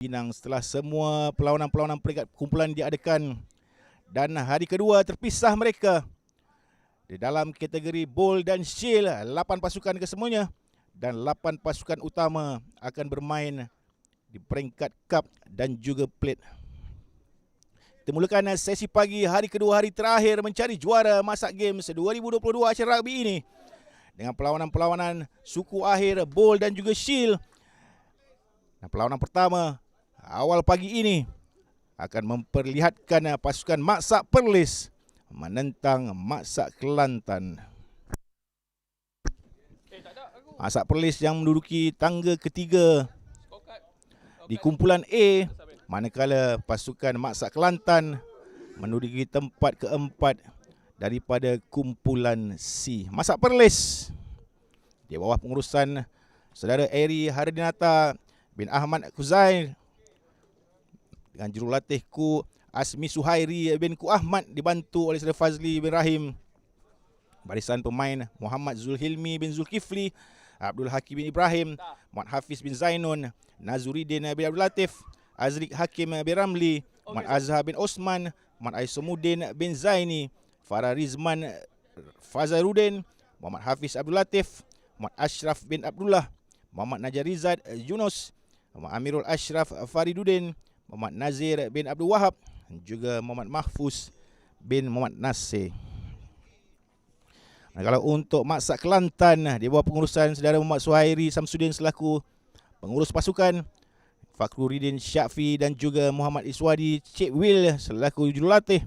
Pinang setelah semua perlawanan-perlawanan peringkat kumpulan diadakan dan hari kedua terpisah mereka di dalam kategori Bowl dan Shield. 8 pasukan kesemuanya dan 8 pasukan utama akan bermain di peringkat Cup dan juga Plate. Kita mulakan sesi pagi hari kedua, hari terakhir mencari juara Masak Games 2022 acara rugby ini dengan perlawanan-perlawanan suku akhir Bowl dan juga Shield. Dan perlawanan pertama awal pagi ini akan memperlihatkan pasukan Maksak Perlis menentang Maksak Kelantan. Maksak Perlis yang menduduki tangga ketiga di kumpulan A, manakala pasukan Maksak Kelantan menduduki tempat keempat daripada kumpulan C. Maksak Perlis di bawah pengurusan saudara Eri Hardinata bin Ahmad Kuzair dengan jurulatih Ku Asmi Suhairi bin Ku Ahmad dibantu oleh saudara Fazli bin Rahim. Barisan pemain Muhammad Zulhilmi bin Zulkifli, Abdul Hakim bin Ibrahim, Muhammad Hafiz bin Zainun, Nazuruddin bin Abdul Latif, Azrik Hakim bin Ramli, Muhammad Azhar bin Osman, Muhammad Aisyumuddin bin Zaini, Farah Rizman Fazaruddin, Muhammad Hafiz Abdul Latif, Muhammad Ashraf bin Abdullah, Muhammad Najarizad Yunus, Muhammad Amirul Ashraf Fariduddin, Muhammad Nazir bin Abdul Wahab, juga Muhammad Mahfuz bin Muhammad Nasir. Nah, kalau untuk Maksak Kelantan di bawah pengurusan saudara Muhammad Suhairi Samsudin selaku pengurus pasukan, Fakhruddin Syafi dan juga Muhammad Iswadi Cik Will selaku jurulatih,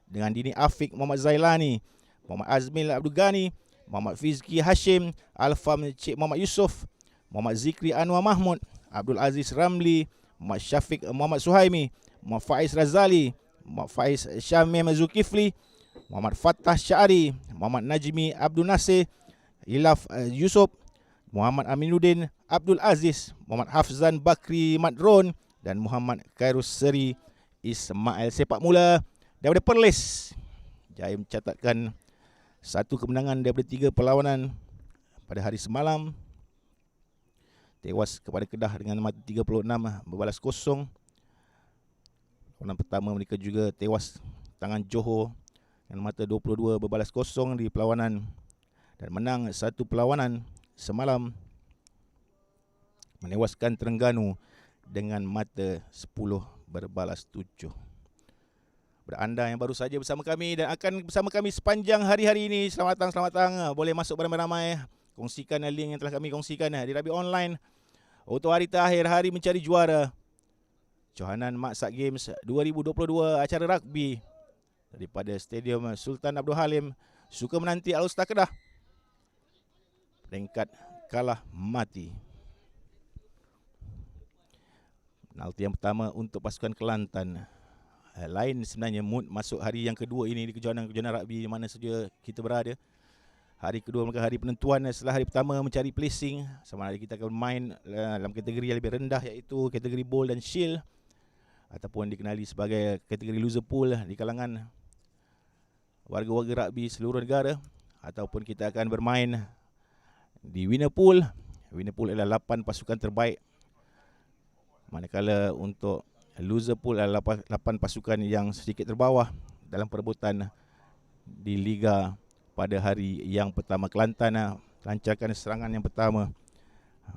dengan Dini Afiq Muhammad Zailani, Muhammad Azmil Abdul Ghani, Muhammad Fizki Hashim, Alfam Cik Muhammad Yusof, Muhammad Zikri Anwar Mahmud, Abdul Aziz Ramli, Muhammad Syafiq Muhammad Suhaimi, Muhammad Faiz Razali, Muhammad Faiz Syamim Zulkifli, Muhammad Fattah Syari, Muhammad Najmi Abdul Nasir, Ilaf Yusof, Muhammad Aminuddin Abdul Aziz, Muhammad Hafzan Bakri Madron dan Muhammad Khairus Seri Ismail. Sepak mula daripada Perlis jaya mencatatkan satu kemenangan daripada 3 perlawanan pada hari semalam. Tewas kepada Kedah dengan mata 36 berbalas kosong. Perlawanan pertama mereka juga tewas tangan Johor dengan mata 22 berbalas kosong di perlawanan dan menang satu perlawanan semalam menewaskan Terengganu dengan mata 10 berbalas 7. Kepada anda yang baru saja bersama kami dan akan bersama kami sepanjang hari-hari ini, selamat datang, selamat datang. Boleh masuk beramai-ramai, kongsikan link yang telah kami kongsikan di Rugby Online untuk hari terakhir, hari mencari juara Johanan Maksak Games 2022 acara rugby daripada Stadium Sultan Abdul Halim, Suka Menanti Al-Ustaz Kedah. Peringkat kalah mati. Penalti yang pertama untuk pasukan Kelantan. Lain sebenarnya mood masuk hari yang kedua ini di kejohanan-kejohanan rugby di mana saja kita berada. Hari kedua merupakan hari penentuan setelah hari pertama mencari placing. Sama ada kita akan bermain dalam kategori yang lebih rendah, iaitu kategori Bowl dan Shield, ataupun dikenali sebagai kategori Loser Pool di kalangan warga-warga rugby seluruh negara, ataupun kita akan bermain di Winner Pool. Winner Pool adalah 8 pasukan terbaik, manakala untuk Loser Pool adalah 8 pasukan yang sedikit terbawah dalam perebutan di Liga pada hari yang pertama. Kelantan lancarkan serangan yang pertama.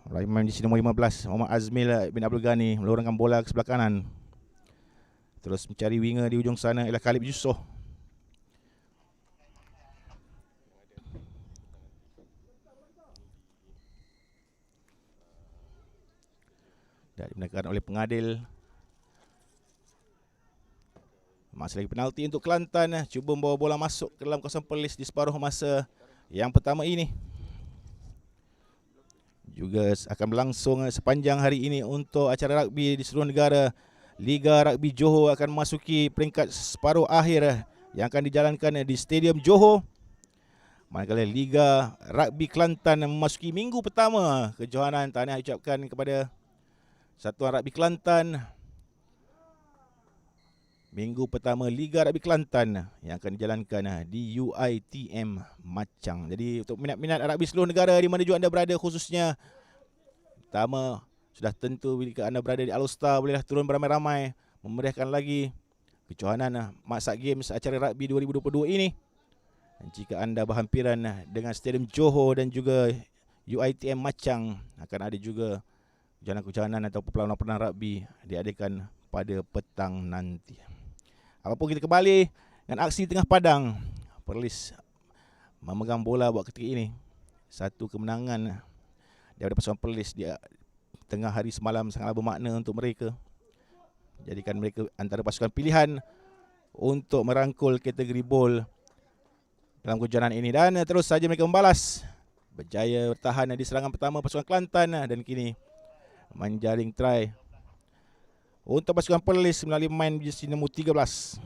Main di sini nombor 15, Muhammad Azmil bin Abdul Ghani melorongkan bola ke sebelah kanan. Terus mencari winger di ujung sana ialah Khalid Yusof. Dan dibenarkan oleh pengadil. Masih lagi penalti untuk Kelantan. Cuba membawa bola masuk ke dalam kawasan Perlis di separuh masa yang pertama ini. Juga akan berlangsung sepanjang hari ini untuk acara rugby di seluruh negara. Liga Rugby Johor akan memasuki peringkat separuh akhir yang akan dijalankan di Stadium Johor. Manakala Liga Rugby Kelantan memasuki minggu pertama kejohanan. Tahniah ucapkan kepada Satuan Rugby Kelantan. Minggu pertama Liga Rugby Kelantan yang akan dijalankan di UiTM Machang. Jadi untuk minat-minat rugby seluruh negara di mana juga anda berada, khususnya pertama Sudah tentu bila anda berada di All-Star, bolehlah turun beramai-ramai memeriahkan lagi kejohanan Maksak Games acara rugby 2022 ini. Dan jika anda berhampiran dengan Stadium Johor dan juga UiTM Machang, akan ada juga kejohanan atau perlawanan rugby diadakan pada petang nanti. Apapun, kita kembali dengan aksi tengah padang. Perlis memegang bola buat ketika ini. Satu kemenangan daripada pasukan Perlis di tengah hari semalam sangatlah bermakna untuk mereka. Jadikan mereka antara pasukan pilihan untuk merangkul kategori bowl dalam kejohanan ini. Dan terus saja mereka membalas. Berjaya bertahan di serangan pertama pasukan Kelantan dan kini menjaring try untuk pasukan Perlis melalui main jersey nombor 13.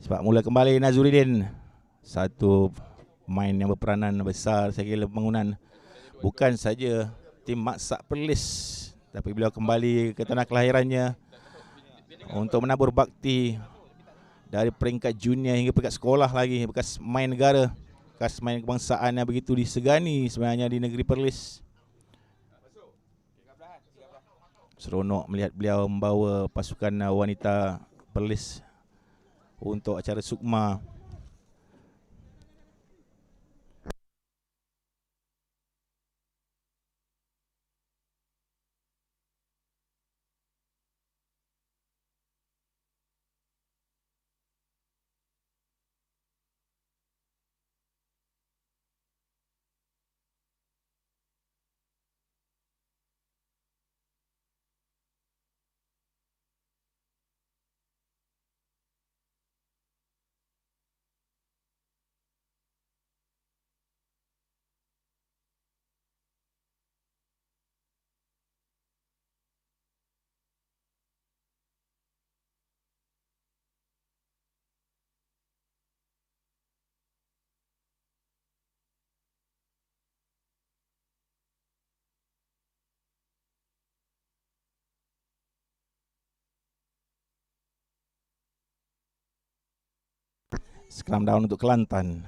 Sebab mula kembali Nazuruddin, satu main yang berperanan besar saya kira pembangunan bukan saja tim Maksak Perlis, tapi beliau kembali ke tanah kelahirannya untuk menabur bakti dari peringkat junior hingga peringkat sekolah lagi, bekas main negara, bekas main kebangsaan yang begitu disegani sebenarnya di negeri Perlis. Seronok melihat beliau membawa pasukan wanita Perlis untuk acara Sukma. Scrum down untuk Kelantan.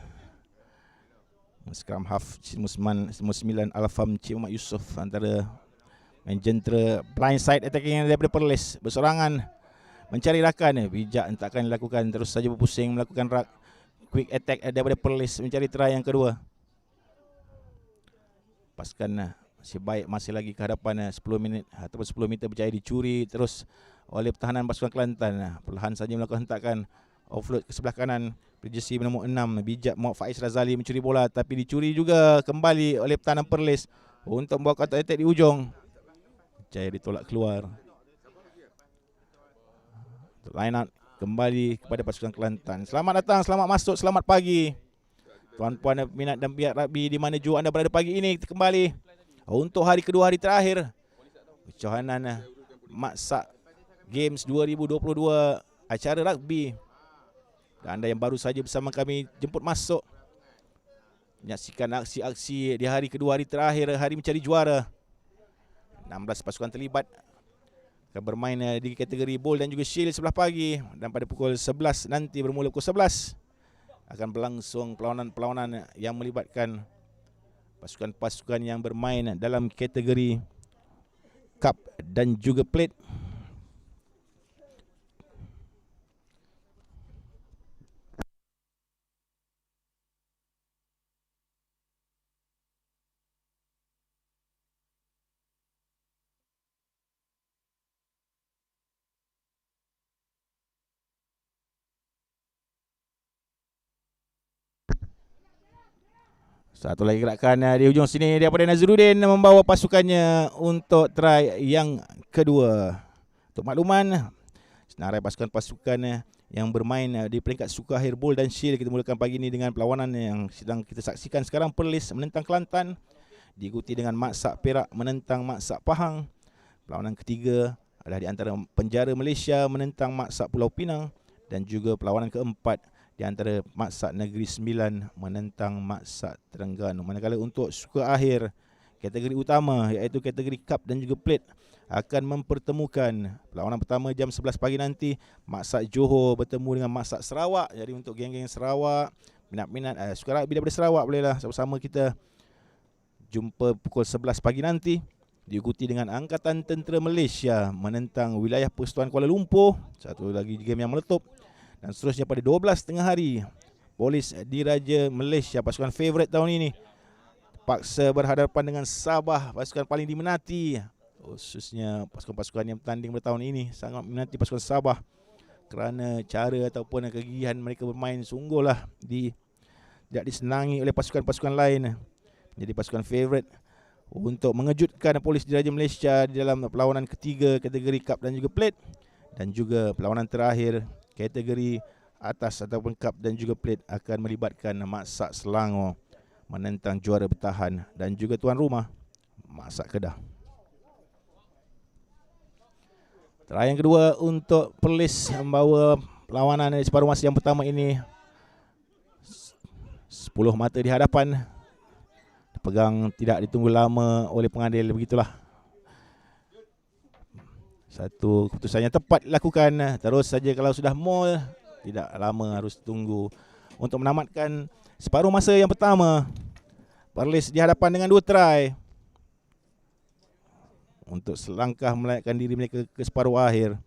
Scrum half nombor 9 Alfam Cik Muhammad Yusof antara main jentera blindside attacking daripada Perlis. Bersorangan mencari rakan, bijak hentakkan dilakukan, terus saja berpusing melakukan quick attack daripada Perlis mencari try yang kedua. Paskan masih baik, masih lagi ke hadapan 10 minit ataupun 10 meter berjaya dicuri terus oleh pertahanan pasukan Kelantan. Perlahan saja melakukan hentakan offload ke sebelah kanan. Jersey nombor 6 bijak Muhammad Faiz Razali mencuri bola tapi dicuri juga kembali oleh pertahanan Perlis untuk membawa counter attack di ujung. Jaya ditolak keluar. Line out kembali kepada pasukan Kelantan. Selamat datang, selamat masuk, selamat pagi tuan-puan minat dan pihak rugby di mana jua anda berada pagi ini. Kita kembali untuk hari kedua, hari terakhir kejohanan Maksak Games 2022 acara rugby. Dan anda yang baru saja bersama kami jemput masuk menyaksikan aksi-aksi di hari kedua, hari terakhir, hari mencari juara. 16 pasukan terlibat akan bermain di kategori bowl dan juga shield sebelah pagi. Dan pada pukul 11 nanti, bermula pukul 11 akan berlangsung perlawanan-perlawanan yang melibatkan pasukan-pasukan yang bermain dalam kategori cup dan juga plate. Satu lagi gerakan di hujung sini daripada Nazruddin membawa pasukannya untuk try yang kedua. Untuk makluman, senarai pasukan-pasukan yang bermain di peringkat suka akhir bowl dan shield. Kita mulakan pagi ini dengan perlawanan yang sedang kita saksikan sekarang. Perlis menentang Kelantan, diikuti dengan Maksak Perak menentang Maksak Pahang. Perlawanan ketiga adalah di antara Penjara Malaysia menentang Maksak Pulau Pinang, dan juga perlawanan keempat di antara Maksak Negeri Sembilan menentang Maksak Terengganu. Manakala untuk suka akhir kategori utama iaitu kategori cup dan juga plate akan mempertemukan perlawanan pertama jam 11 pagi nanti, Maksak Johor bertemu dengan Maksak Sarawak. Jadi untuk geng-geng Sarawak, minat-minat suka rugby daripada Sarawak, bolehlah sama-sama kita jumpa pukul 11 pagi nanti. Diikuti dengan Angkatan Tentera Malaysia menentang Wilayah Persekutuan Kuala Lumpur, satu lagi game yang meletup. Dan seterusnya pada 12 tengah hari, Polis Diraja Malaysia, pasukan favourite tahun ini, terpaksa berhadapan dengan Sabah, pasukan paling diminati. Khususnya pasukan-pasukan yang bertanding pada tahun ini sangat minati pasukan Sabah kerana cara ataupun kegigihan mereka bermain sungguhlah tidak disenangi oleh pasukan-pasukan lain. Jadi pasukan favourite untuk mengejutkan Polis Diraja Malaysia di dalam perlawanan ketiga kategori cup dan juga plate, dan juga perlawanan terakhir kategori atas ataupun cup dan juga plate akan melibatkan Maksak Selangor menentang juara bertahan dan juga tuan rumah Maksak Kedah. Try yang kedua untuk Perlis membawa perlawanan di separuh masa yang pertama ini. 10 mata di hadapan, pegang tidak ditunggu lama oleh pengadil, begitulah. Satu keputusan yang tepat dilakukan. Terus saja kalau sudah maul, tidak lama harus tunggu untuk menamatkan separuh masa yang pertama. Perlis di hadapan dengan 2 try untuk selangkah melayakkan diri mereka ke separuh akhir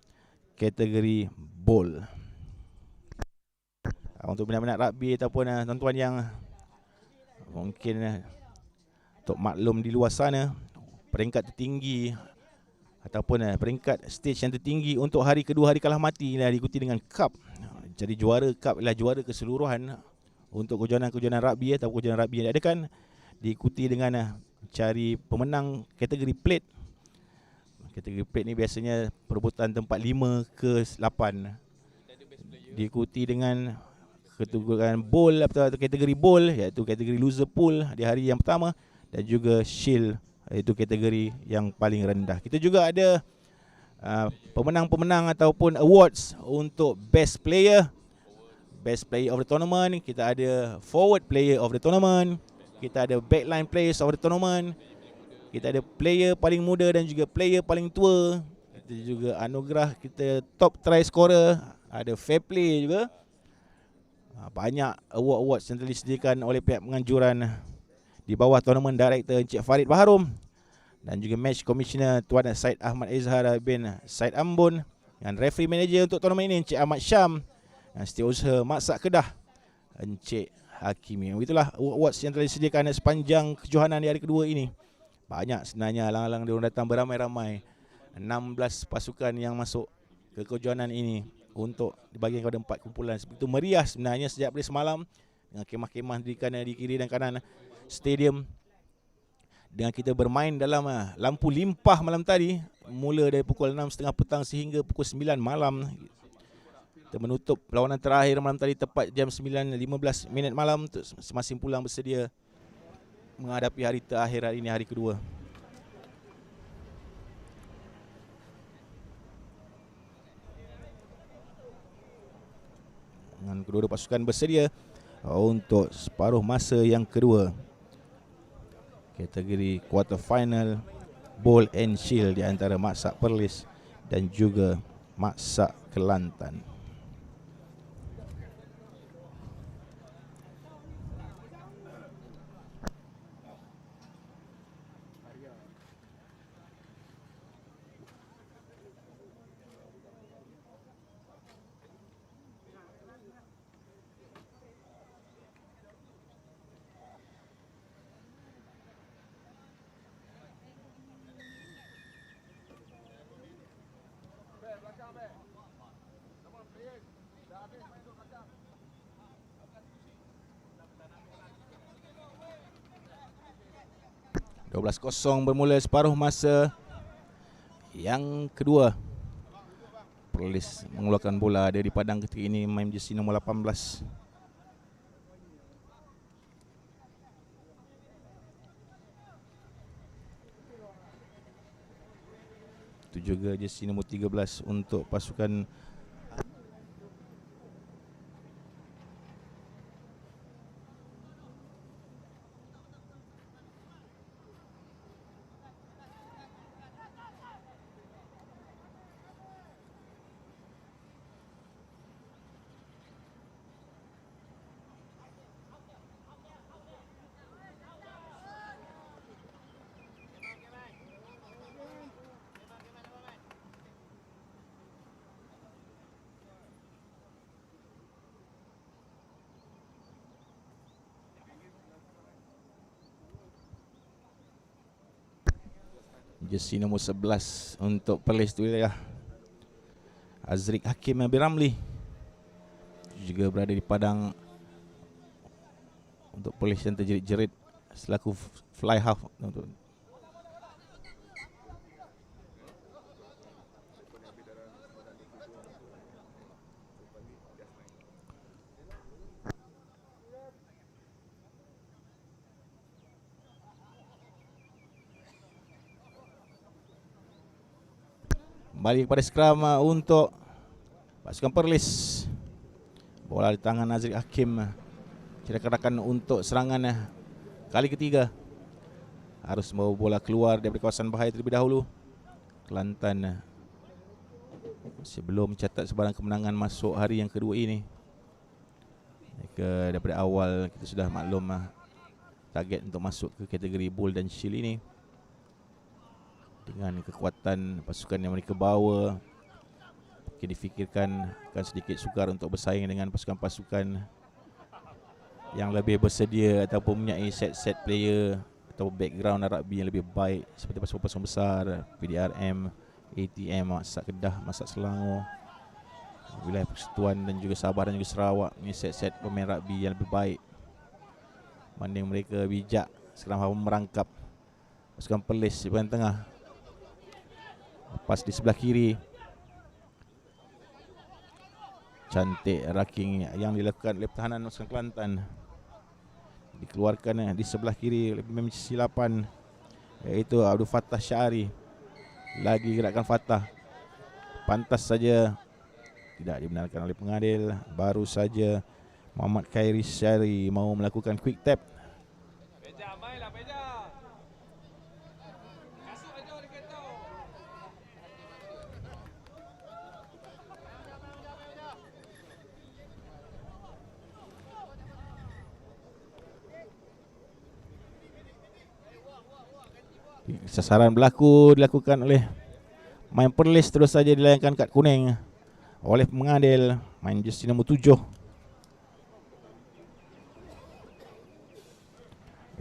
kategori bowl. Untuk minat-minat rugby ataupun tuan-tuan yang mungkin untuk maklum di luar sana, peringkat tertinggi ataupun peringkat stage yang tertinggi untuk hari kedua, hari kalah mati, ialah diikuti dengan cup. Jadi juara cup ialah juara keseluruhan untuk kejohanan-kejohanan rugby atau kejohanan rugby yang diadakan, diikuti dengan cari pemenang kategori plate. Kategori plate ni biasanya perebutan tempat 5 ke 8, diikuti dengan ketuguran bowl atau kategori bowl, iaitu kategori loser pool di hari yang pertama, dan juga shield, iaitu kategori yang paling rendah. Kita juga ada pemenang-pemenang ataupun awards untuk best player of the tournament. Kita ada forward player of the tournament, kita ada backline players of the tournament, kita ada player paling muda dan juga player paling tua. Kita juga anugerah kita top try scorer, ada fair play juga. Banyak award-awards yang telah disediakan oleh pihak penganjuran di bawah tournament director Encik Farid Baharom, dan juga match commissioner Tuan Syed Ahmad Izhar bin Syed Ambon, dan referee manager untuk tournament ini Encik Ahmad Syam, dan setiausaha Maksak Kedah Encik Hakimi. Itulah awards yang telah disediakan sepanjang kejohanan di hari kedua ini. Banyak sebenarnya, alang-alang diorang datang beramai-ramai. 16 pasukan yang masuk ke kejohanan ini untuk dibagi kepada 4 kumpulan. Begitu meriah sebenarnya sejak dari semalam, dengan kemah-kemah didirikan di kiri dan kanan stadium, dengan kita bermain dalam lampu limpah malam tadi, mula dari pukul 6.30 petang sehingga pukul 9 malam. Kita menutup perlawanan terakhir malam tadi tepat jam 9.15 malam untuk masing-masing pulang bersedia menghadapi hari terakhir hari ini, hari kedua. Dengan kedua-dua pasukan bersedia untuk separuh masa yang kedua kategori quarter final bowl and shield di antara Maksak Perlis dan juga Maksak Kelantan. (12-0) bermula separuh masa yang kedua. Perlis mengeluarkan bola dari padang ketika ini, main jersey nombor 18. Itu juga jersey nombor 13 untuk pasukan jersey nombor 11 untuk Perlis tu ya. Azriq Hakim bin Ramli juga berada di padang untuk Perlis yang terjerit-jerit selaku fly half untuk balik kepada skram untuk pasukan Perlis. Bola di tangan Azriq Hakim. Kira-kirakan untuk serangan kali ketiga. Harus membawa bola keluar dari kawasan bahaya terlebih dahulu. Kelantan masih belum mencatat sebarang kemenangan masuk hari yang kedua ini. Daripada awal kita sudah maklum target untuk masuk ke kategori Bull dan Shield ini. Dengan kekuatan pasukan yang mereka bawa, mungkin difikirkan akan sedikit sukar untuk bersaing dengan pasukan-pasukan yang lebih bersedia ataupun mempunyai set-set player atau background rugby yang lebih baik seperti pasukan-pasukan besar, PDRM, ATM, Masak Kedah, Masak Selangor, wilayah Persekutuan dan juga Sabah dan juga Sarawak. Ini set-set pemain rugby yang lebih baik. Banding mereka bijak sekarang merangkap pasukan Perlis di bahagian tengah. Lepas di sebelah kiri, cantik raking yang dilakukan oleh pertahanan pasukan Kelantan. Dikeluarkan di sebelah kiri oleh pemain silapan, iaitu Abdul Fattah Syari. Lagi gerakan Fattah, pantas saja tidak dibenarkan oleh pengadil. Baru saja Muhammad Khairi Syari mau melakukan quick tap. Peja, mainlah Peja. Kasut aja dekat tu. Sasaran berlaku dilakukan oleh main Perlis, terus saja dilayangkan kad kuning oleh pengadil main jersey nombor 7,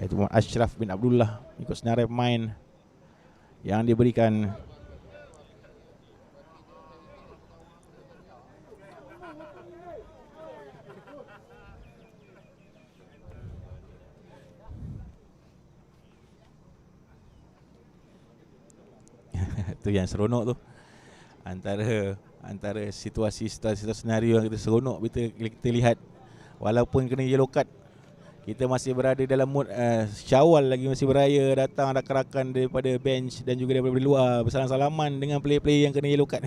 iaitu Ashraf bin Abdullah. Ikut senarai pemain yang diberikan. Itu yang seronok tu, antara situasi senario yang kita seronok kita lihat. Walaupun kena yellow card, kita masih berada dalam mood Syawal lagi, masih beraya, datang rakan-rakan daripada bench dan juga daripada luar bersalam-salaman dengan player-player yang kena yellow card.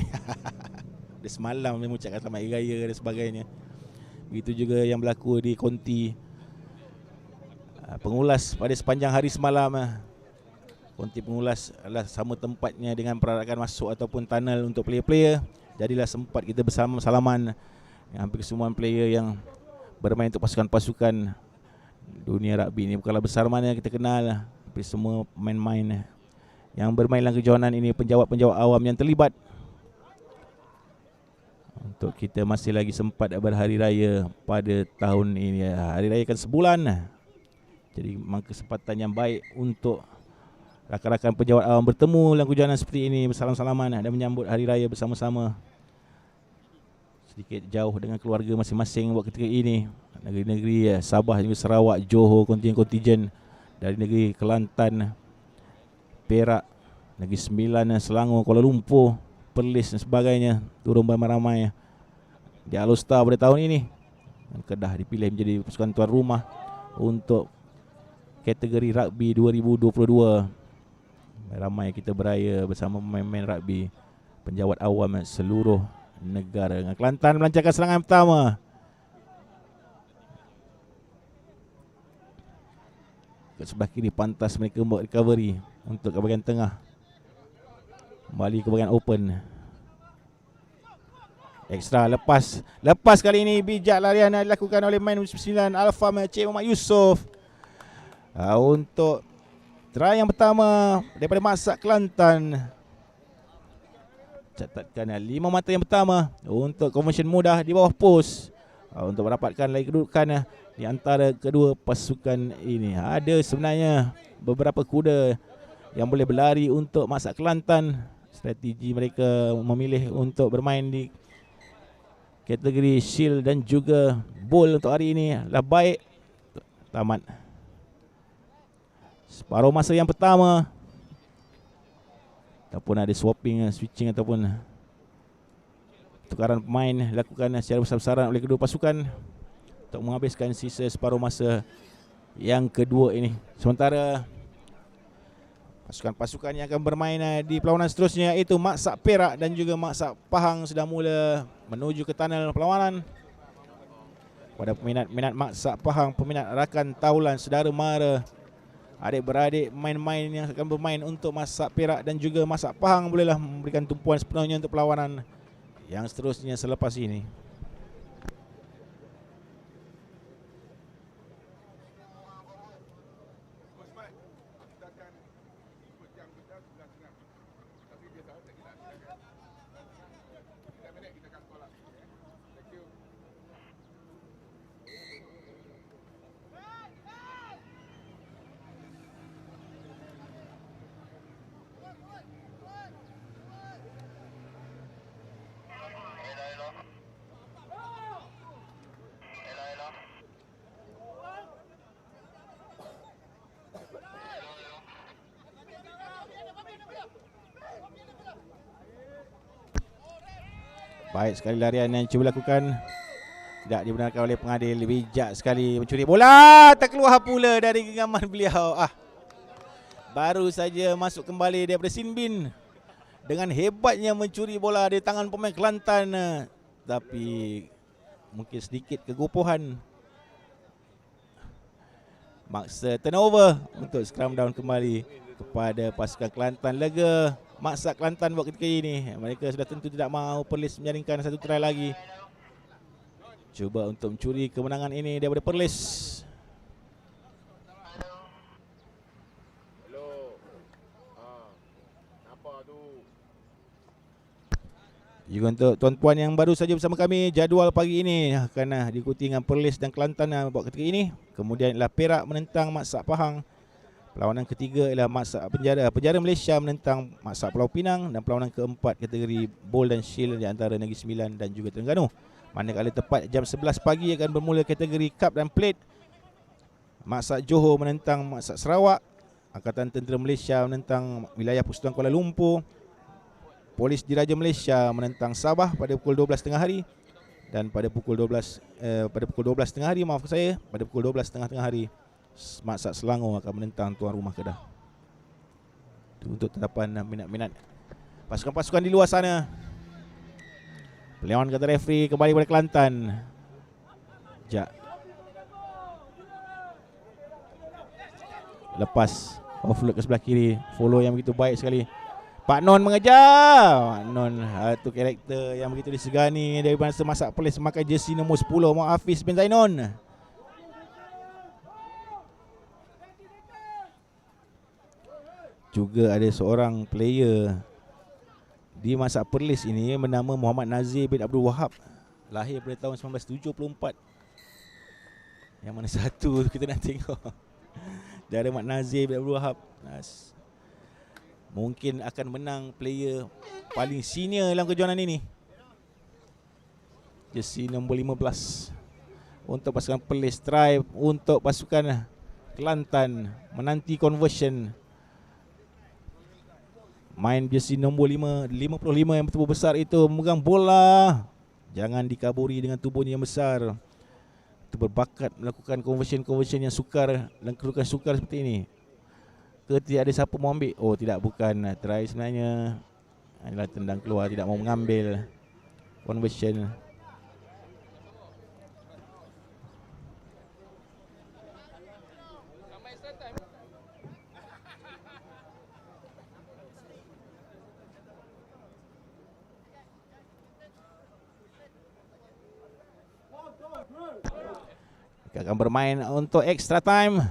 Dia semalam dia mengucapkan selamat hari raya dan sebagainya. Begitu juga yang berlaku di konti pengulas pada sepanjang hari semalam. Konti pengulas adalah sama tempatnya dengan perarakan masuk ataupun tunnel untuk player-player. Jadilah sempat kita bersama-salaman dengan hampir semua player yang bermain untuk pasukan-pasukan dunia rugby ini. Bukanlah besar mana kita kenal, tapi semua pemain-pemain yang bermain dalam kejohanan ini, penjawat-penjawat awam yang terlibat. Untuk kita masih lagi sempat berhari raya pada tahun ini. Hari raya kan sebulan, jadi memang kesempatan yang baik untuk rakan-rakan penjawat awam bertemu dalam kejohanan seperti ini, bersalam-salaman dan menyambut hari raya bersama-sama. sedikit jauh dengan keluarga masing-masing buat ketika ini. Negeri-negeri Sabah juga Sarawak, Johor, kontingen-kontingen dari negeri Kelantan, Perak, Negeri Sembilan, Selangor, Kuala Lumpur, Perlis dan sebagainya turun beramai-ramai di All-Star pada tahun ini. Kedah dipilih menjadi pasukan tuan rumah untuk kategori rugby 2022. Ramai kita beraya bersama pemain-pemain rugby penjawat awam seluruh negara. Kelantan melancarkan serangan pertama. Ke sebelah kiri pantas mereka membuat recovery untuk ke bahagian tengah. Kembali ke bahagian open. Ekstra lepas kali ini bijak larian yang dilakukan oleh main 9 Alfa Cik Muhammad Yusof. Untuk try yang pertama daripada Masak Kelantan. Catatkan 5 mata yang pertama untuk conversion mudah di bawah post untuk mendapatkan lagi kedudukan di antara kedua pasukan ini. Ada sebenarnya beberapa kuda yang boleh berlari untuk Masak Kelantan. Strategi mereka memilih untuk bermain di kategori shield dan juga bowl untuk hari ini adalah baik. Tamat separuh masa yang pertama, ataupun ada switching ataupun tukaran pemain dilakukan secara besar-besaran oleh kedua pasukan untuk menghabiskan sisa separuh masa yang kedua ini. Sementara pasukan-pasukan yang akan bermain di perlawanan seterusnya iaitu Maksak Perak dan juga Maksak Pahang sedang mula menuju ke tunnel perlawanan. Pada peminat-minat Maksak Pahang, peminat rakan taulan, saudara mara, adik-beradik main-main yang akan bermain untuk Maksak Perak dan juga Maksak Pahang, bolehlah memberikan tumpuan sepenuhnya untuk perlawanan yang seterusnya selepas ini. Baik sekali larian yang cuba lakukan, tidak dibenarkan oleh pengadil. Bijak sekali mencuri bola, tak keluar pula dari genggaman beliau. Baru saja masuk kembali daripada sin bin dengan hebatnya mencuri bola di tangan pemain Kelantan, tapi mungkin sedikit kegopohan. Maksa turnover untuk scrum down kembali kepada pasukan Kelantan. Lega Maksak Kelantan buat ketika ini. Mereka sudah tentu tidak mahu Perlis menjaringkan satu try lagi. Cuba untuk mencuri kemenangan ini daripada Perlis. Juga untuk tuan-puan yang baru saja bersama kami, jadual pagi ini akan diikuti dengan Perlis dan Kelantan buat ketika ini. Kemudian ialah Perak menentang Maksak Pahang. Perlawanan ketiga ialah Maksak Penjara Malaysia menentang Maksak Pulau Pinang. Dan perlawanan keempat kategori Bowl dan Shield di antara Negeri Sembilan dan juga Terengganu. Manakala tepat jam 11 pagi akan bermula kategori Cup dan Plate. Maksak Johor menentang Maksak Sarawak. Angkatan Tentera Malaysia menentang wilayah Persekutuan Kuala Lumpur. Polis Diraja Malaysia menentang Sabah pada pukul 12 tengah hari. Dan pada pukul 12 tengah hari, pada pukul 12 tengah hari, Maksak Selangor akan menentang tuan rumah Kedah. Itu untuk tetapan minat-minat pasukan-pasukan di luar sana. Pelawan kata referee kembali pada Kelantan. Lepas offload ke sebelah kiri, follow yang begitu baik sekali. Pak Non mengejar. Pak Non itu karakter yang begitu disegani daripada semasa Perlis memakai jersey nombor 10, Muhammad Hafiz bin Zainon. Juga ada seorang player di masa Perlis ini bernama Muhammad Nazir bin Abdul Wahab. Lahir pada tahun 1974. Yang mana satu kita nak tengok. Dari Muhammad Nazir bin Abdul Wahab. Mungkin akan menang player paling senior dalam kejohanan ini. jersey nombor 15 untuk pasukan Perlis. Try untuk pasukan Kelantan menanti conversion. Main jersey nombor 55 yang bertubuh besar itu memegang bola. Jangan dikaburi dengan tubuhnya yang besar. Itu berbakat melakukan conversion yang sukar dan kedudukan sukar seperti ini. Ke tidak ada siapa mau ambil. Oh tidak, bukan try sebenarnya. Adalah tendang keluar, tidak mau mengambil conversion. Kita akan bermain untuk extra time.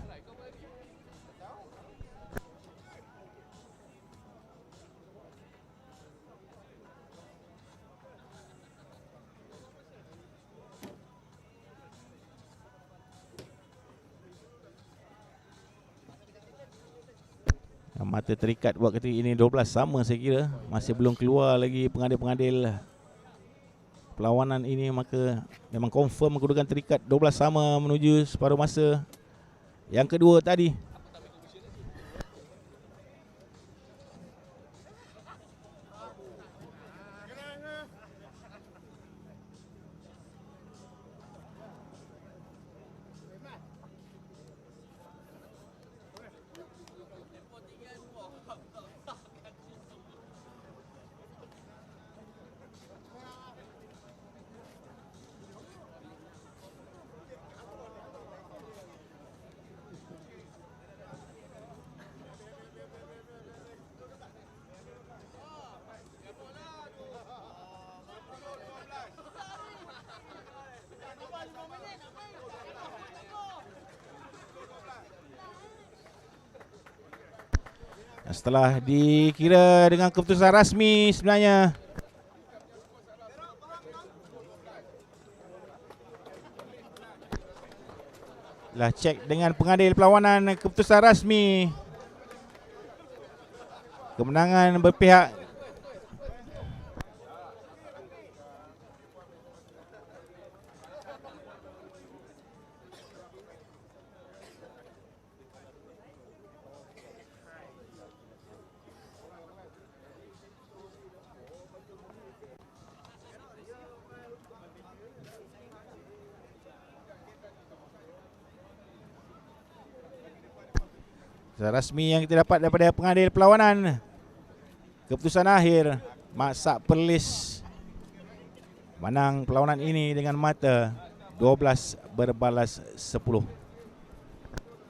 Mata terikat buat ketika ini 12 sama saya kira. Masih belum keluar lagi pengadil-pengadil perlawanan ini, maka memang confirm kedudukan terikat 12 sama menuju separuh masa yang kedua tadi. Setelah dikira dengan keputusan rasmi sebenarnya, lah cek dengan pengadil perlawanan, keputusan rasmi kemenangan berpihak rasmi yang kita dapat daripada pengadil perlawanan. Keputusan akhir, Maksak Perlis menang perlawanan ini dengan mata 12 berbalas 10.